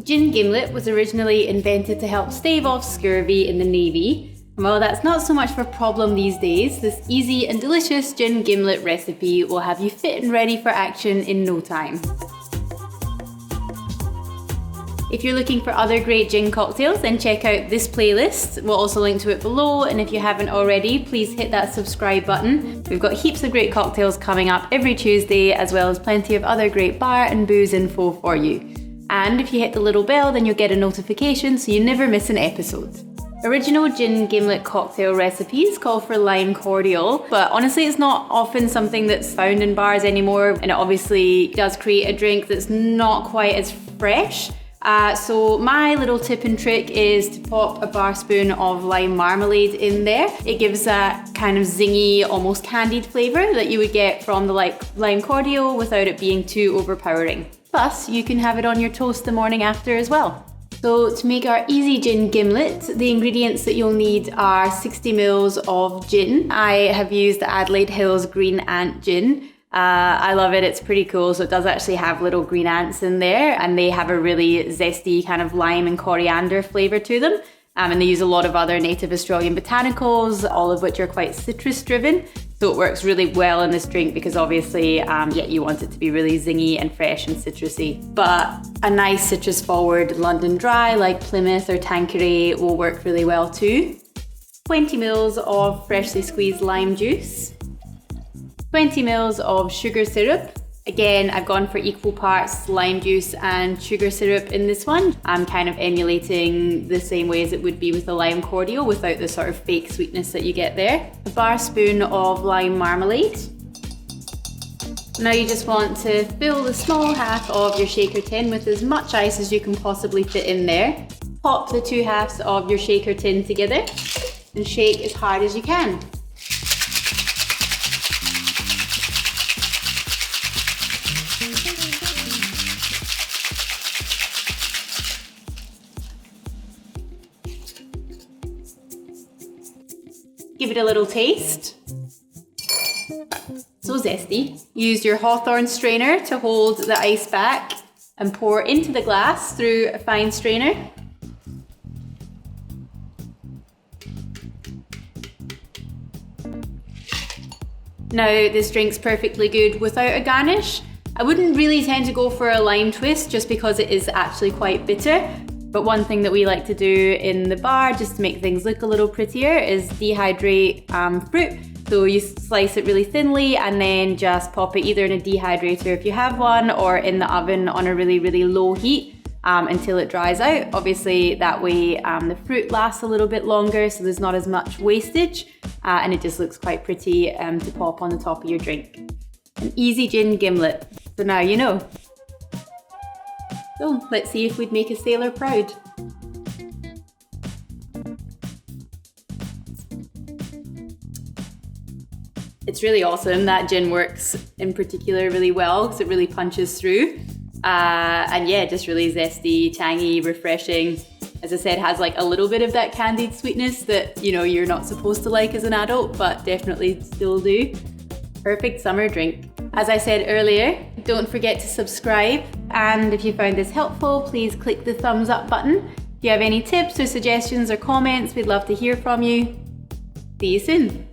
Gin Gimlet was originally invented to help stave off scurvy in the Navy. And while that's not so much of a problem these days, this easy and delicious gin gimlet recipe will have you fit and ready for action in no time. If you're looking for other great gin cocktails, then check out this playlist. We'll also link to it below, and if you haven't already, please hit that subscribe button. We've got heaps of great cocktails coming up every Tuesday, as well as plenty of other great bar and booze info for you. And if you hit the little bell, then you'll get a notification so you never miss an episode. Original gin gimlet cocktail recipes call for lime cordial, but honestly it's not often something that's found in bars anymore, and it obviously does create a drink that's not quite as fresh. So my little tip and trick is to pop a bar spoon of lime marmalade in there. It gives that kind of zingy, almost candied flavour that you would get from the lime cordial without it being too overpowering. Plus, you can have it on your toast the morning after as well. So to make our easy gin gimlet, the ingredients that you'll need are 60 ml of gin. I have used the Adelaide Hills Green Ant Gin. I love it, it's pretty cool. So it does actually have little green ants in there, and they have a really zesty kind of lime and coriander flavour to them. And they use a lot of other native Australian botanicals, all of which are quite citrus driven. So it works really well in this drink because obviously, you want it to be really zingy and fresh and citrusy. But a nice citrus forward London Dry like Plymouth or Tanqueray will work really well too. 20 ml of freshly squeezed lime juice. 20 ml of sugar syrup. Again, I've gone for equal parts lime juice and sugar syrup in this one. I'm kind of emulating the same way as it would be with the lime cordial without the sort of fake sweetness that you get there. A bar spoon of lime marmalade. Now you just want to fill the small half of your shaker tin with as much ice as you can possibly fit in there. Pop the two halves of your shaker tin together and shake as hard as you can. Give it a little taste. So zesty. Use your Hawthorn strainer to hold the ice back and pour into the glass through a fine strainer. Now this drink's perfectly good without a garnish. I wouldn't really tend to go for a lime twist just because it is actually quite bitter. But one thing that we like to do in the bar, just to make things look a little prettier, is dehydrate fruit. So you slice it really thinly and then just pop it either in a dehydrator if you have one, or in the oven on a really, really low heat until it dries out. Obviously that way the fruit lasts a little bit longer, so there's not as much wastage, and it just looks quite pretty to pop on the top of your drink. An easy gin gimlet. So now you know. So let's see if we'd make a sailor proud. It's really awesome. That gin works in particular really well because it really punches through. And yeah, just really zesty, tangy, refreshing. As I said, has like a little bit of that candied sweetness that, you know, you're not supposed to like as an adult, but definitely still do. Perfect summer drink. As I said earlier, don't forget to subscribe, and if you found this helpful, please click the thumbs up button. If you have any tips or suggestions or comments, we'd love to hear from you. See you soon.